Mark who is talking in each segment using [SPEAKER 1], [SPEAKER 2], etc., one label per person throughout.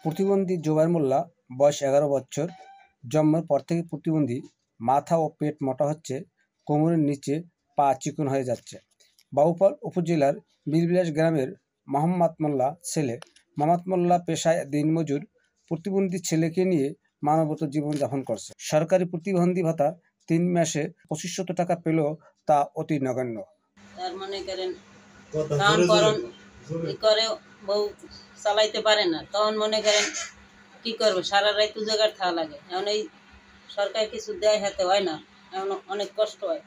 [SPEAKER 1] প্রতিবন্ধী জোবায়ের মোল্লা, বয়স 11 বছর। জন্মের পর থেকে প্রতিবন্ধী। মাথা ও পেট মোটা হচ্ছে, কোমরের নিচে পা চিকন হয়ে যাচ্ছে। বাবুপাল উপজেলার বীরবিলাস গ্রামের মোহাম্মদ মোল্লা ছেলে। মোহাম্মদ মোল্লা পেশায় দিনমজুর। প্রতিবন্ধী ছেলেকে নিয়ে মানবত জীবনযাপন করছে। সরকারি প্রতিবন্ধী ভাতা 3 মাসে 2500 টাকা পেলেও তা অতি নগণ্য।
[SPEAKER 2] তার মনে করেন কাম করন করে বউ চালাইতে পারে না, তখন মনে করেন কি করবো, সারা রাত উজাগার থাকা লাগে। এখন এই সরকার কিছু দেয় হাতে হয় না, এখন অনেক কষ্ট হয়।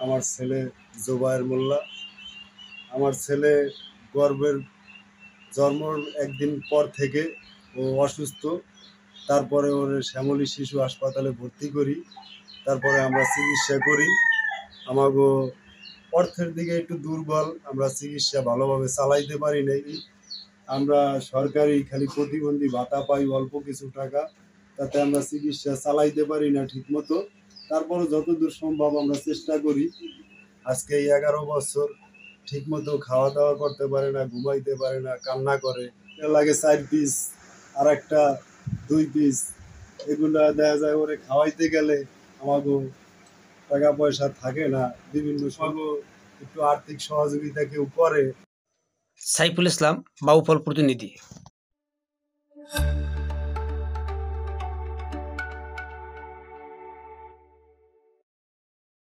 [SPEAKER 3] আমার ছেলে জোবায়ের মোল্লা। আমার ছেলে গর্ভের জন্মর একদিন পর থেকে ও অসুস্থ। তারপরে ওর শ্যামলী শিশু হাসপাতালে ভর্তি করি। তারপরে আমরা চিকিৎসা করি। আমাগো অর্থের দিকে একটু দুর্বল, আমরা চিকিৎসা ভালোভাবে চালাইতে পারি নাই। আমরা সরকারি খালি প্রতিবন্ধী ভাতা পাই অল্প কিছু টাকা, তাতে আমরা চিকিৎসা চালাইতে পারি না ঠিক মতো। তারপরে যতদূর সম্ভব আমরা চেষ্টা করি। আজকে 11 বছর ঠিক মতো খাওয়া দাওয়া করতে পারে না, ঘুমাইতে পারে না, কান্না করে। এর লাগে 4 পিস আর একটা 2 পিস, এগুলা দেখা যায় ওরে খাওয়াইতে গেলে আমাগো টাকা পয়সা থাকে না। বিভিন্ন সময় একটু আর্থিক সহযোগিতা কেউ করে।
[SPEAKER 1] সাইফুল ইসলাম, বাবুপাল প্রতিনিধি।